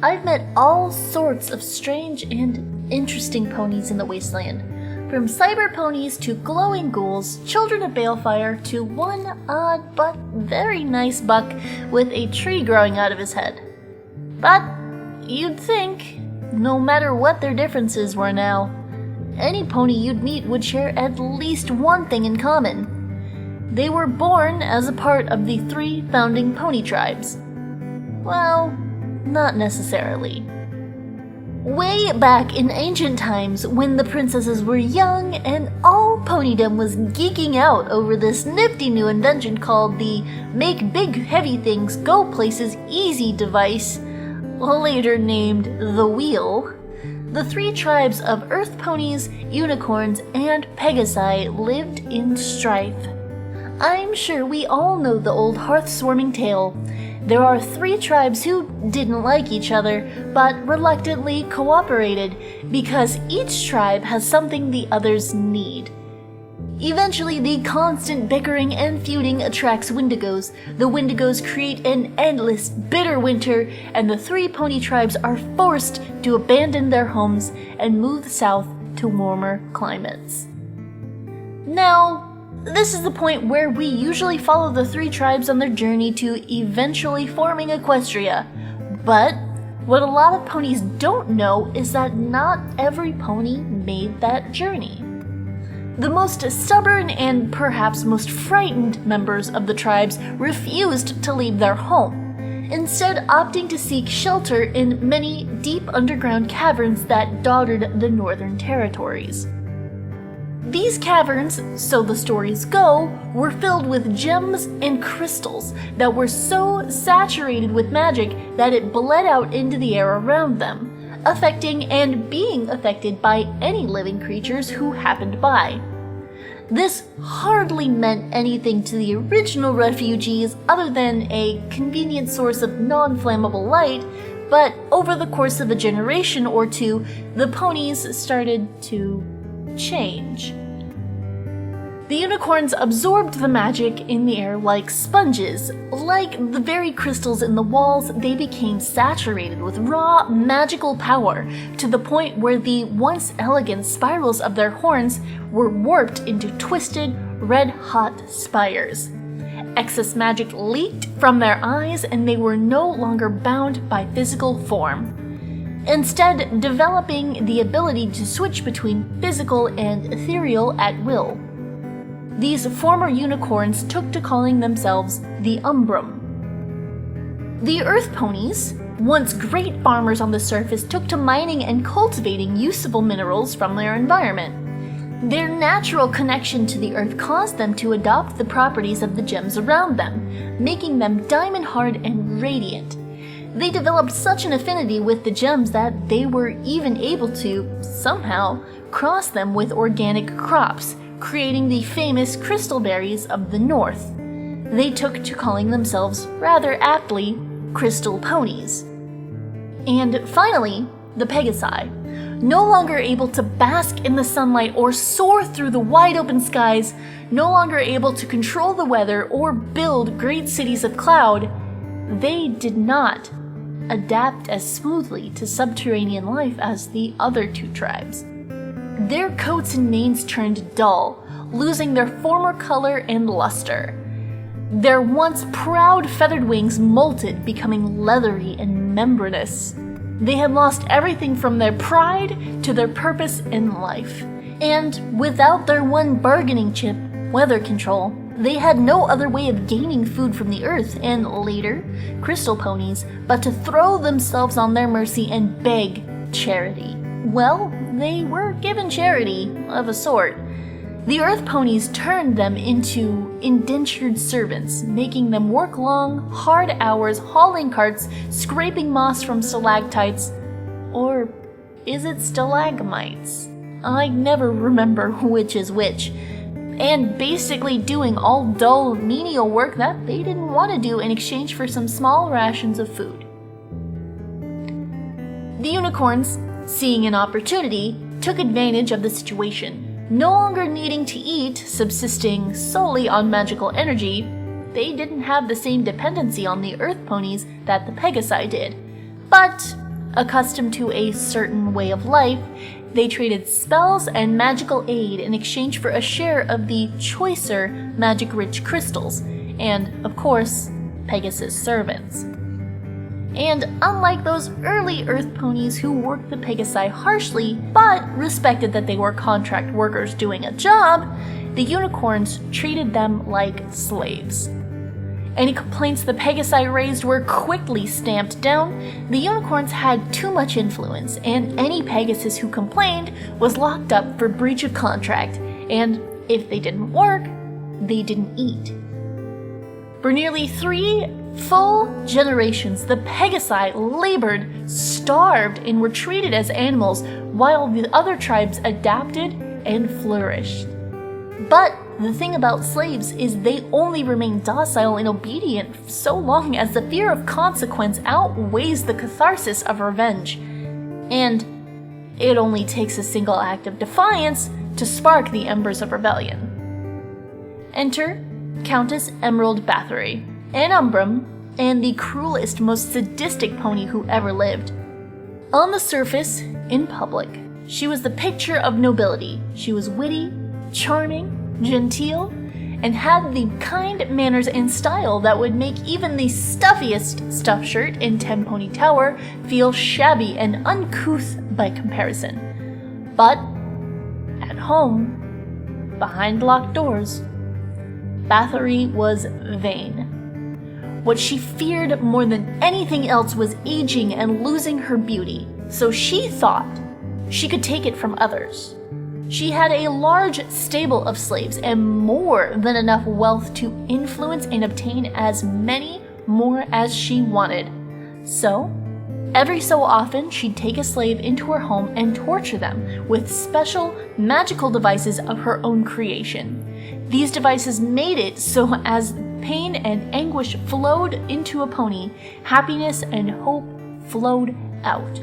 I've met all sorts of strange and interesting ponies in the Wasteland. From cyber ponies to glowing ghouls, children of balefire, to one odd but very nice buck with a tree growing out of his head. But you'd think, no matter what their differences were now, any pony you'd meet would share at least one thing in common. They were born as a part of the 3 founding pony tribes. Well, not necessarily. Way back in ancient times, when the princesses were young and all ponydom was geeking out over this nifty new invention called the Make Big Heavy Things Go Places Easy device, later named the Wheel, the 3 tribes of earth ponies, unicorns, and pegasi lived in strife. I'm sure we all know the old hearth-swarming tale. There are 3 tribes who didn't like each other, but reluctantly cooperated because each tribe has something the others need. Eventually, the constant bickering and feuding attracts Wendigos. The Wendigos create an endless, bitter winter, and the 3 pony tribes are forced to abandon their homes and move south to warmer climates. Now, this is the point where we usually follow the 3 tribes on their journey to eventually forming Equestria. But what a lot of ponies don't know is that not every pony made that journey. The most stubborn and perhaps most frightened members of the tribes refused to leave their home, instead opting to seek shelter in many deep underground caverns that dotted the northern territories. These caverns, so the stories go, were filled with gems and crystals that were so saturated with magic that it bled out into the air around them, affecting and being affected by any living creatures who happened by. This hardly meant anything to the original refugees other than a convenient source of non-flammable light, but over the course of a generation or 2, the ponies started to change. The unicorns absorbed the magic in the air like sponges. Like the very crystals in the walls, they became saturated with raw magical power to the point where the once elegant spirals of their horns were warped into twisted, red-hot spires. Excess magic leaked from their eyes and they were no longer bound by physical form, instead developing the ability to switch between physical and ethereal at will. These former unicorns took to calling themselves the Umbrum. The Earth Ponies, once great farmers on the surface, took to mining and cultivating usable minerals from their environment. Their natural connection to the Earth caused them to adopt the properties of the gems around them, making them diamond-hard and radiant. They developed such an affinity with the gems that they were even able to, somehow, cross them with organic crops, creating the famous crystal berries of the north. They took to calling themselves, rather aptly, crystal ponies. And finally, the Pegasi. No longer able to bask in the sunlight or soar through the wide open skies, no longer able to control the weather or build great cities of cloud, they did not adapt as smoothly to subterranean life as the other 2 tribes. Their coats and manes turned dull, losing their former color and luster. Their once proud feathered wings molted, becoming leathery and membranous. They had lost everything from their pride to their purpose in life. And without their one bargaining chip, weather control, they had no other way of gaining food from the earth and, later, crystal ponies, but to throw themselves on their mercy and beg charity. Well, they were given charity, of a sort. The Earth Ponies turned them into indentured servants, making them work long, hard hours hauling carts, scraping moss from stalactites. Or is it stalagmites? I never remember which is which. And basically doing all dull, menial work that they didn't want to do in exchange for some small rations of food. The unicorns, seeing an opportunity, took advantage of the situation. No longer needing to eat, subsisting solely on magical energy, they didn't have the same dependency on the Earth Ponies that the Pegasi did. But Accustomed to a certain way of life, they traded spells and magical aid in exchange for a share of the choicer, magic-rich crystals, and, of course, Pegasus servants. And unlike those early Earth ponies who worked the Pegasi harshly, but respected that they were contract workers doing a job, the unicorns treated them like slaves. Any complaints the Pegasi raised were quickly stamped down. The unicorns had too much influence, and any Pegasus who complained was locked up for breach of contract, and if they didn't work, they didn't eat. For nearly 3 full generations, the Pegasi labored, starved, and were treated as animals while the other tribes adapted and flourished. But the thing about slaves is they only remain docile and obedient so long as the fear of consequence outweighs the catharsis of revenge. And it only takes a single act of defiance to spark the embers of rebellion. Enter Countess Emerald Bathory, an Umbrum, and the cruelest, most sadistic pony who ever lived. On the surface, in public, she was the picture of nobility. She was witty, charming, genteel, and had the kind manners and style that would make even the stuffiest stuffed shirt in 10 Pony Tower feel shabby and uncouth by comparison. But at home, behind locked doors, Bathory was vain. What she feared more than anything else was aging and losing her beauty, so she thought she could take it from others. She had a large stable of slaves and more than enough wealth to influence and obtain as many more as she wanted. So, every so often she'd take a slave into her home and torture them with special magical devices of her own creation. These devices made it so as pain and anguish flowed into a pony, happiness and hope flowed out.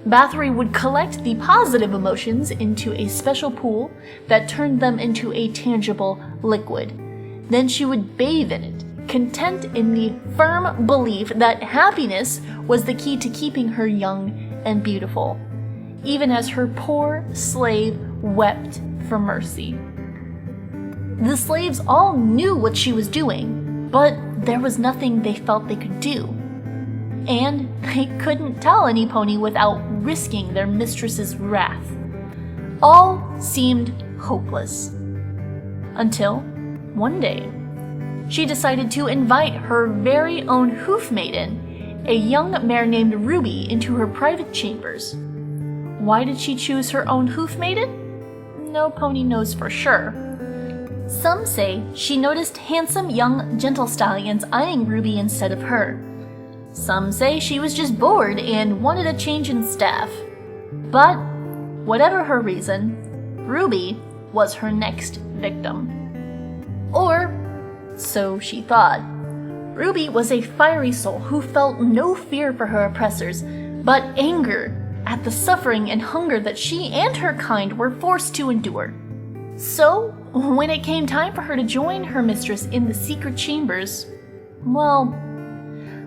Bathory would collect the positive emotions into a special pool that turned them into a tangible liquid. Then she would bathe in it, content in the firm belief that happiness was the key to keeping her young and beautiful, even as her poor slave wept for mercy. The slaves all knew what she was doing, but there was nothing they felt they could do. And they couldn't tell any pony without risking their mistress's wrath. All seemed hopeless. Until one day, she decided to invite her very own hoof maiden, a young mare named Ruby, into her private chambers. Why did she choose her own hoof maiden? No pony knows for sure. Some say she noticed handsome young gentle stallions eyeing Ruby instead of her. Some say she was just bored and wanted a change in staff. But, whatever her reason, Ruby was her next victim. Or, so she thought. Ruby was a fiery soul who felt no fear for her oppressors, but anger at the suffering and hunger that she and her kind were forced to endure. So, when it came time for her to join her mistress in the secret chambers, well,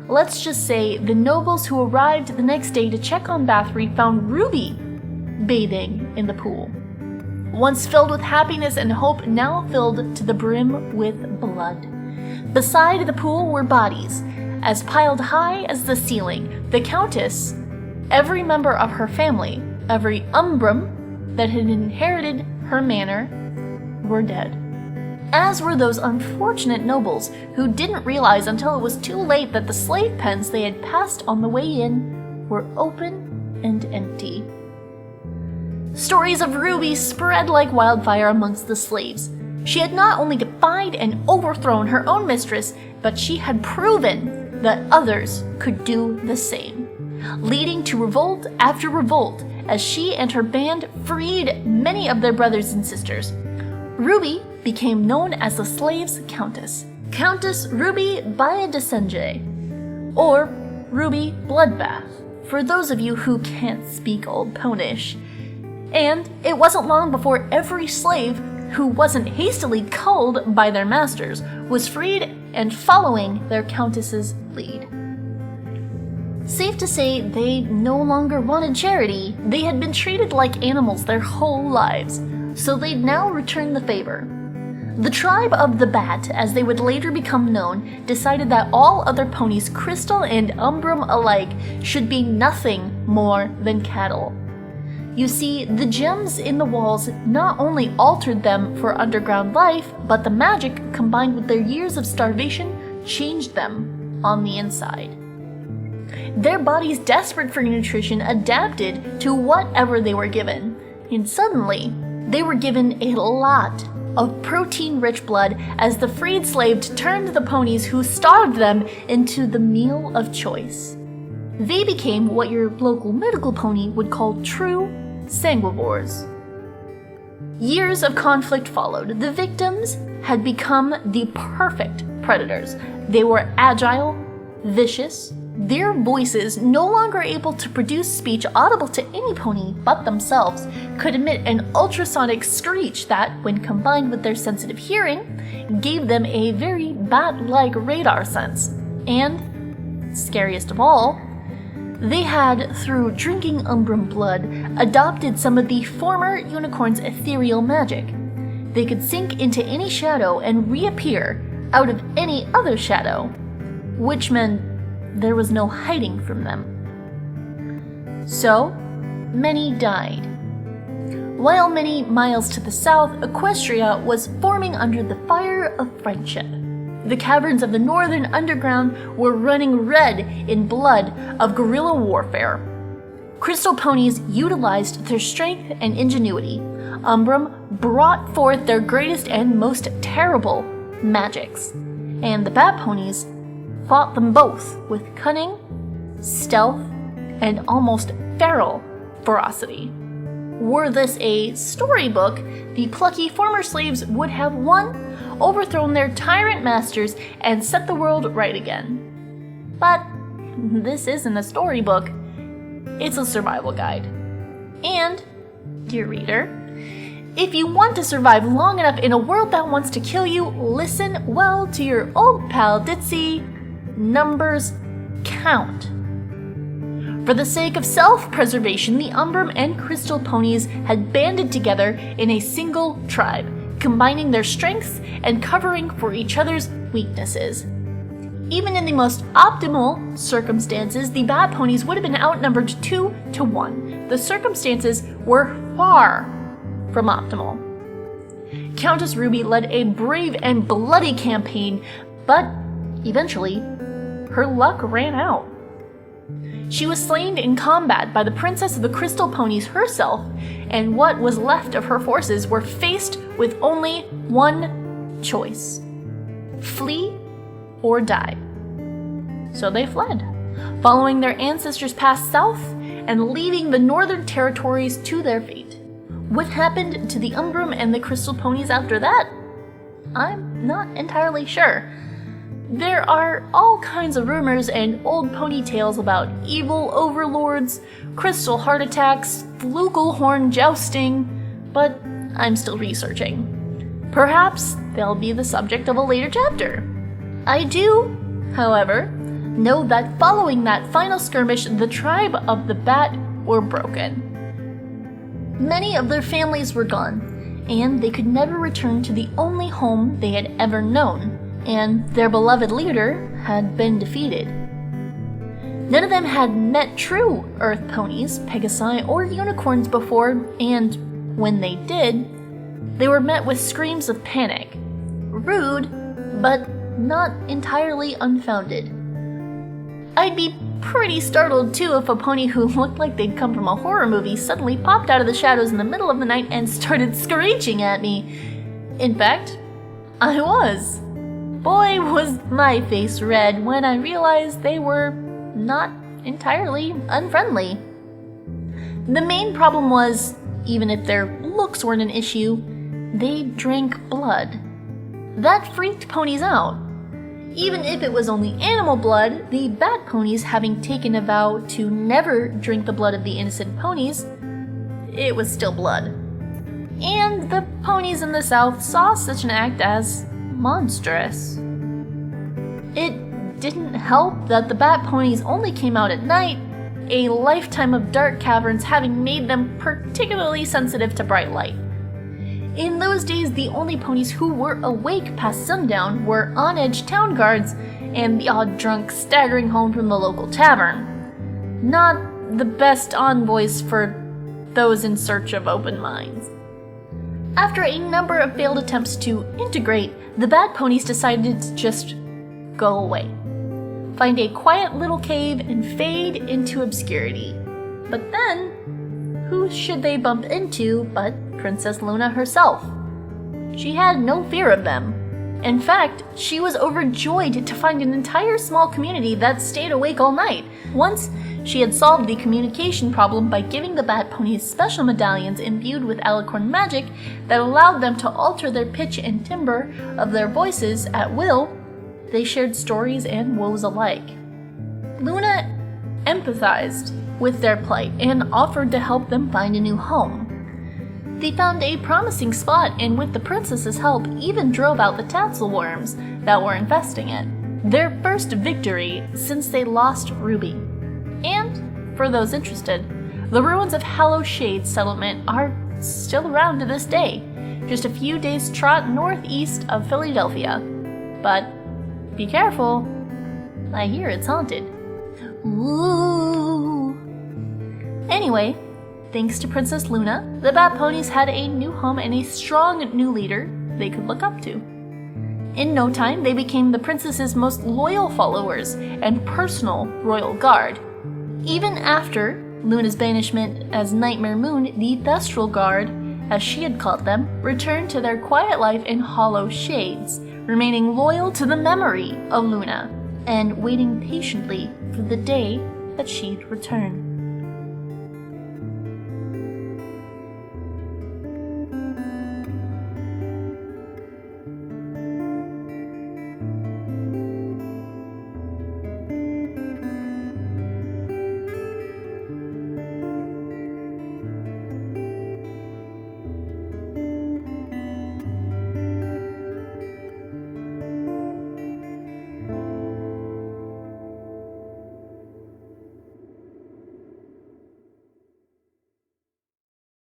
let's just say the nobles who arrived the next day to check on Bathory found Ruby bathing in the pool. Once filled with happiness and hope, now filled to the brim with blood. Beside the pool were bodies, as piled high as the ceiling. The Countess, every member of her family, every Umbrum that had inherited her manor, were dead. As were those unfortunate nobles who didn't realize until it was too late that the slave pens they had passed on the way in were open and empty. Stories of Ruby spread like wildfire amongst the slaves. She had not only defied and overthrown her own mistress, but she had proven that others could do the same, leading to revolt after revolt as she and her band freed many of their brothers and sisters. Ruby became known as the slaves' countess, Countess Ruby Bayadesenge, or Ruby Bloodbath, for those of you who can't speak Old Ponish. And it wasn't long before every slave who wasn't hastily culled by their masters was freed and following their countess's lead. Safe to say, they no longer wanted charity. They had been treated like animals their whole lives, so they'd now return the favor. The tribe of the Bat, as they would later become known, decided that all other ponies, Crystal and Umbrum alike, should be nothing more than cattle. You see, the gems in the walls not only altered them for underground life, but the magic, combined with their years of starvation, changed them on the inside. Their bodies, desperate for nutrition, adapted to whatever they were given, and suddenly, they were given a lot of protein-rich blood as the freed slaves turned the ponies who starved them into the meal of choice. They became what your local medical pony would call true sanguivores. Years of conflict followed. The victims had become the perfect predators. They were agile, vicious, their voices, no longer able to produce speech audible to any pony but themselves, could emit an ultrasonic screech that, when combined with their sensitive hearing, gave them a very bat-like radar sense. And, scariest of all, they had, through drinking Umbrum blood, adopted some of the former unicorn's ethereal magic. They could sink into any shadow and reappear out of any other shadow, which meant there was no hiding from them. So, many died. While many miles to the south, Equestria was forming under the fire of friendship. The caverns of the northern underground were running red in blood of guerrilla warfare. Crystal ponies utilized their strength and ingenuity. Umbrum brought forth their greatest and most terrible magics, and the Bat ponies fought them both with cunning, stealth, and almost feral ferocity. Were this a storybook, the plucky former slaves would have won, overthrown their tyrant masters, and set the world right again. But this isn't a storybook, it's a survival guide. And, dear reader, if you want to survive long enough in a world that wants to kill you, listen well to your old pal Ditzy. Numbers count. For the sake of self-preservation, the Umbrum and Crystal ponies had banded together in a single tribe, combining their strengths and covering for each other's weaknesses. Even in the most optimal circumstances, the Bat ponies would have been outnumbered 2 to 1. The circumstances were far from optimal. Countess Ruby led a brave and bloody campaign, but eventually, her luck ran out. She was slain in combat by the Princess of the Crystal Ponies herself, and what was left of her forces were faced with only one choice: flee or die. So they fled, following their ancestors' path south and leaving the northern territories to their fate. What happened to the Umbrum and the Crystal Ponies after that? I'm not entirely sure. There are all kinds of rumors and old pony tales about evil overlords, crystal heart attacks, flugelhorn jousting, but I'm still researching. Perhaps they'll be the subject of a later chapter. I do, however, know that following that final skirmish, the tribe of the Bat were broken. Many of their families were gone, and they could never return to the only home they had ever known, and their beloved leader had been defeated. None of them had met true Earth ponies, Pegasi, or unicorns before, and when they did, they were met with screams of panic. Rude, but not entirely unfounded. I'd be pretty startled too if a pony who looked like they'd come from a horror movie suddenly popped out of the shadows in the middle of the night and started screeching at me. In fact, I was. Boy, was my face red when I realized they were not entirely unfriendly. The main problem was, even if their looks weren't an issue, they drank blood. That freaked ponies out. Even if it was only animal blood, the Bat ponies, having taken a vow to never drink the blood of the innocent ponies, it was still blood. And the ponies in the south saw such an act as monstrous. It it didn't help that the bat ponies only came out at night, a lifetime of dark caverns having made them particularly sensitive to bright light. In those days, the only ponies who were awake past sundown were on-edge town guards and the odd drunk staggering home from the local tavern. Not the best envoys for those in search of open minds. After a number of failed attempts to integrate, the bat ponies decided to just go away, find a quiet little cave, and fade into obscurity. But then, who should they bump into but Princess Luna herself? She had no fear of them. In fact, she was overjoyed to find an entire small community that stayed awake all night. Once, she had solved the communication problem by giving the bat ponies special medallions imbued with alicorn magic that allowed them to alter their pitch and timbre of their voices at will. They shared stories and woes alike. Luna empathized with their plight and offered to help them find a new home. They found a promising spot and with the princess's help even drove out the tassel worms that were infesting it. Their first victory since they lost Ruby. And, for those interested, the ruins of Hallow Shade settlement are still around to this day, just a few days' trot northeast of Philadelphia. But be careful, I hear it's haunted. Ooh. Anyway, thanks to Princess Luna, the bat ponies had a new home and a strong new leader they could look up to. In no time, they became the princess's most loyal followers and personal royal guard. Even after Luna's banishment as Nightmare Moon, the Thestral Guard, as she had called them, returned to their quiet life in Hollow Shades, remaining loyal to the memory of Luna and waiting patiently for the day that she'd return.